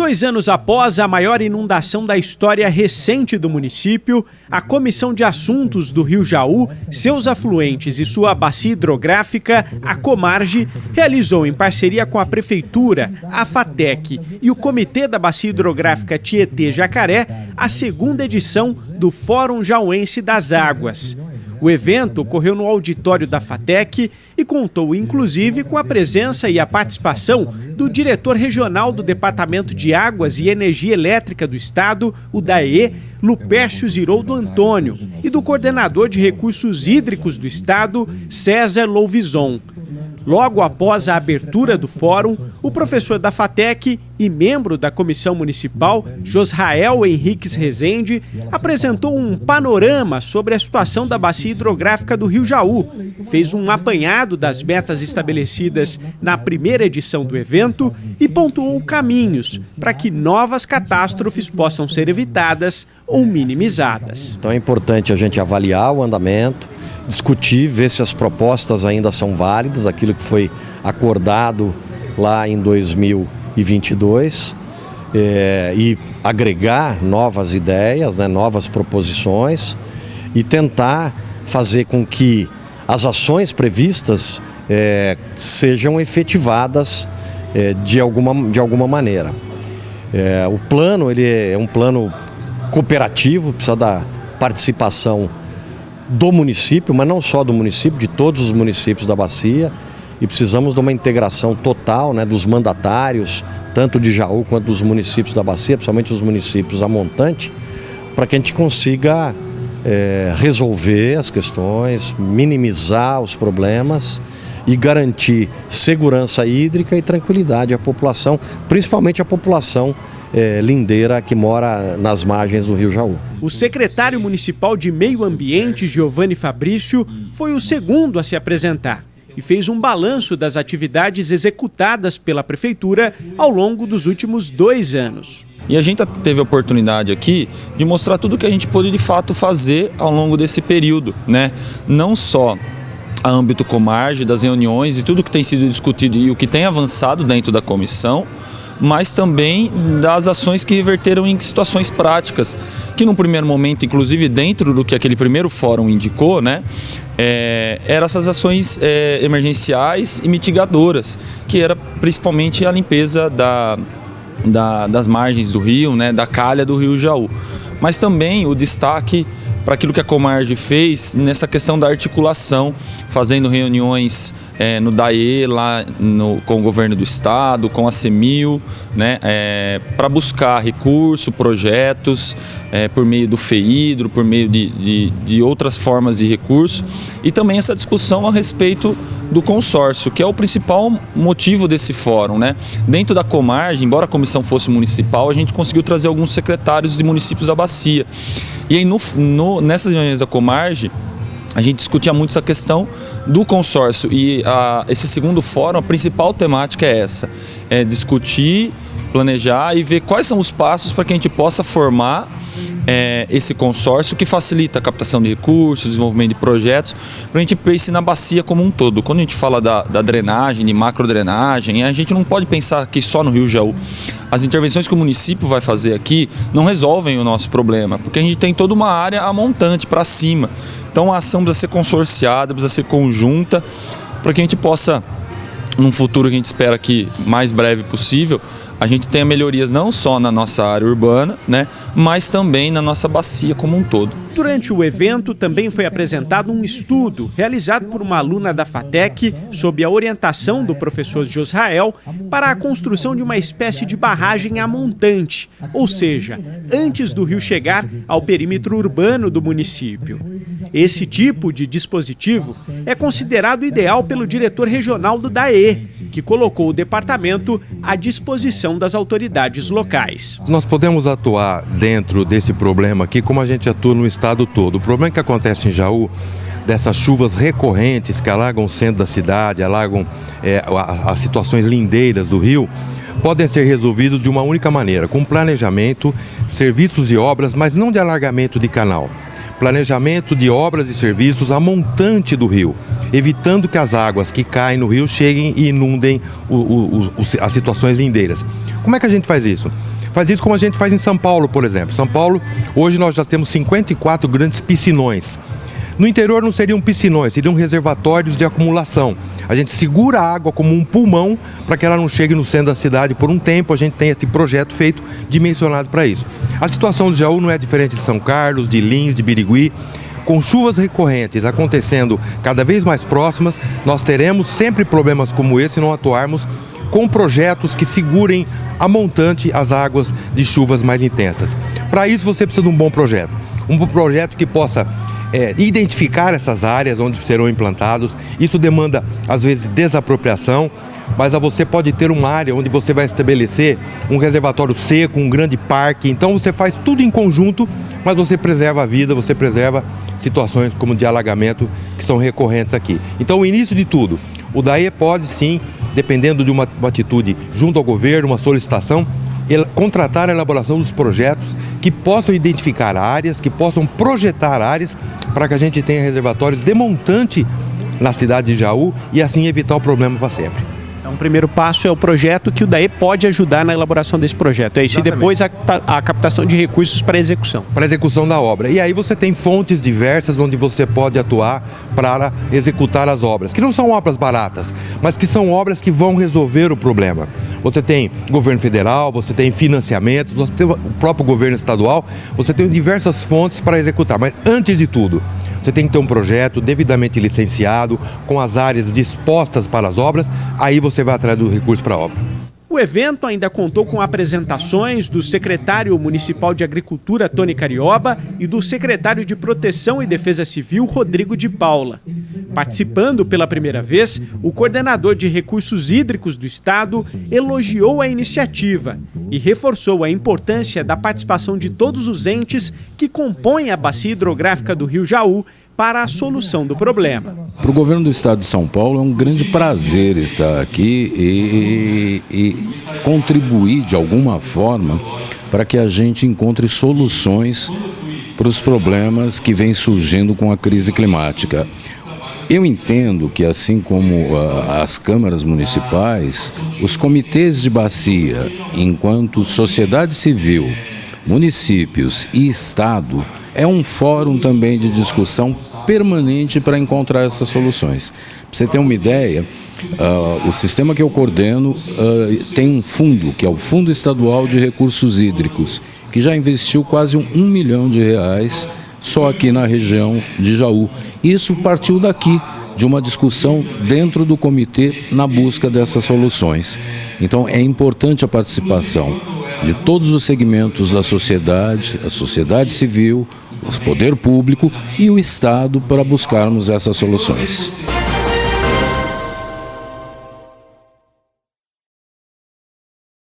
2 anos após a maior inundação da história recente do município, a Comissão de Assuntos do Rio Jaú, seus afluentes e sua bacia hidrográfica, a Comarge, realizou em parceria com a Prefeitura, a FATEC e o Comitê da Bacia Hidrográfica Tietê-Jacaré, a 2ª edição do Fórum Jauense das Águas. O evento ocorreu no auditório da FATEC e contou, inclusive, com a presença e a participação do diretor regional do Departamento de Águas e Energia Elétrica do Estado, o DAE, Lupércio Ziroldo Antônio, e do coordenador de Recursos Hídricos do Estado, César Louvison. Logo após a abertura do fórum, o professor da FATEC e membro da Comissão Municipal, Josrael Henriques Rezende, apresentou um panorama sobre a situação da bacia hidrográfica do Rio Jaú, fez um apanhado das metas estabelecidas na primeira edição do evento e pontuou caminhos para que novas catástrofes possam ser evitadas ou minimizadas. Então é importante a gente avaliar o andamento, discutir, ver se as propostas ainda são válidas, aquilo que foi acordado lá em 2022, e agregar novas ideias, novas proposições e tentar fazer com que as ações previstas sejam efetivadas de alguma maneira. O plano ele é um plano cooperativo, precisa da participação do município, mas não só do município, de todos os municípios da bacia, e precisamos de uma integração total, dos mandatários, tanto de Jaú quanto dos municípios da bacia, principalmente os municípios a montante, para que a gente consiga resolver as questões, minimizar os problemas e garantir segurança hídrica e tranquilidade à população, principalmente a população lindeira que mora nas margens do Rio Jaú. O secretário municipal de Meio Ambiente, Giovanni Fabrício, foi o segundo a se apresentar e fez um balanço das atividades executadas pela Prefeitura ao longo dos últimos 2 anos. E a gente teve a oportunidade aqui de mostrar tudo o que a gente pôde de fato fazer ao longo desse período, Não só a âmbito Comarge, das reuniões e tudo que tem sido discutido e o que tem avançado dentro da comissão, mas também das ações que reverteram em situações práticas, que num primeiro momento, inclusive dentro do que aquele primeiro fórum indicou, eram essas ações emergenciais e mitigadoras, que era principalmente a limpeza das margens do rio, da calha do Rio Jaú. Mas também o destaque para aquilo que a Comarge fez nessa questão da articulação, fazendo reuniões no DAE, lá com o governo do estado, com a CEMIL, para buscar recursos, projetos, por meio do FEHIDRO, por meio de outras formas de recurso, e também essa discussão a respeito do consórcio, que é o principal motivo desse fórum. Dentro da Comarge, embora a comissão fosse municipal, a gente conseguiu trazer alguns secretários de municípios da bacia. E aí nessas reuniões da Comarge, a gente discutia muito essa questão do consórcio, e esse segundo fórum, a principal temática é essa, discutir, planejar e ver quais são os passos para que a gente possa formar esse consórcio que facilita a captação de recursos, desenvolvimento de projetos, para a gente pensar na bacia como um todo. Quando a gente fala da drenagem, de macrodrenagem, a gente não pode pensar aqui só no Rio Jaú. As intervenções que o município vai fazer aqui não resolvem o nosso problema, porque a gente tem toda uma área a montante, para cima. Então a ação precisa ser consorciada, precisa ser conjunta, para que a gente possa, num futuro que a gente espera que mais breve possível, a gente tenha melhorias não só na nossa área urbana, mas também na nossa bacia como um todo. Durante o evento também foi apresentado um estudo realizado por uma aluna da FATEC sob a orientação do professor Josrael para a construção de uma espécie de barragem a montante, ou seja, antes do rio chegar ao perímetro urbano do município. Esse tipo de dispositivo é considerado ideal pelo diretor regional do DAE, que colocou o departamento à disposição das autoridades locais. Nós podemos atuar dentro desse problema aqui como a gente atua no estado todo. O problema que acontece em Jaú, dessas chuvas recorrentes que alagam o centro da cidade, alagam as situações lindeiras do rio, podem ser resolvidos de uma única maneira, com planejamento, serviços e obras, mas não de alargamento de canal. Planejamento de obras e serviços a montante do rio, evitando que as águas que caem no rio cheguem e inundem as situações lindeiras. Como é que a gente faz isso? Faz isso como a gente faz em São Paulo, por exemplo. São Paulo, hoje nós já temos 54 grandes piscinões. No interior não seriam piscinões, seriam reservatórios de acumulação. A gente segura a água como um pulmão para que ela não chegue no centro da cidade por um tempo. A gente tem esse projeto feito, dimensionado para isso. A situação do Jaú não é diferente de São Carlos, de Lins, de Birigui. Com chuvas recorrentes acontecendo cada vez mais próximas, nós teremos sempre problemas como esse se não atuarmos com projetos que segurem a montante as águas de chuvas mais intensas. Para isso você precisa de um bom projeto. Um projeto que possa identificar essas áreas onde serão implantados. Isso demanda, às vezes, desapropriação, mas você pode ter uma área onde você vai estabelecer um reservatório seco, um grande parque. Então você faz tudo em conjunto, mas você preserva a vida, você preserva situações como de alagamento que são recorrentes aqui. Então, o início de tudo, o DAE pode sim, dependendo de uma atitude junto ao governo, uma solicitação, contratar a elaboração dos projetos que possam identificar áreas, que possam projetar áreas para que a gente tenha reservatórios de montante na cidade de Jaú e assim evitar o problema para sempre. Então, o primeiro passo é o projeto, que o DAE pode ajudar na elaboração desse projeto. É isso. Exatamente. E depois a captação de recursos para execução. Para execução da obra. E aí você tem fontes diversas onde você pode atuar para executar as obras, que não são obras baratas, mas que são obras que vão resolver o problema. Você tem governo federal, você tem financiamentos, você tem o próprio governo estadual, você tem diversas fontes para executar. Mas antes de tudo, você tem que ter um projeto devidamente licenciado, com as áreas dispostas para as obras, aí você vai atrás do recurso para a obra. O evento ainda contou com apresentações do secretário municipal de Agricultura, Tony Carioba, e do secretário de Proteção e Defesa Civil, Rodrigo de Paula. Participando pela primeira vez, o coordenador de recursos hídricos do estado elogiou a iniciativa e reforçou a importância da participação de todos os entes que compõem a bacia hidrográfica do Rio Jaú para a solução do problema. Para o governo do estado de São Paulo é um grande prazer estar aqui e contribuir de alguma forma para que a gente encontre soluções para os problemas que vêm surgindo com a crise climática. Eu entendo que, assim como as câmaras municipais, os comitês de bacia, enquanto sociedade civil, municípios e estado, é um fórum também de discussão permanente para encontrar essas soluções. Para você ter uma ideia, o sistema que eu coordeno tem um fundo, que é o Fundo Estadual de Recursos Hídricos, que já investiu quase R$1 milhão só aqui na região de Jaú. Isso partiu daqui, de uma discussão dentro do comitê na busca dessas soluções. Então é importante a participação de todos os segmentos da sociedade, a sociedade civil, o poder público e o Estado para buscarmos essas soluções.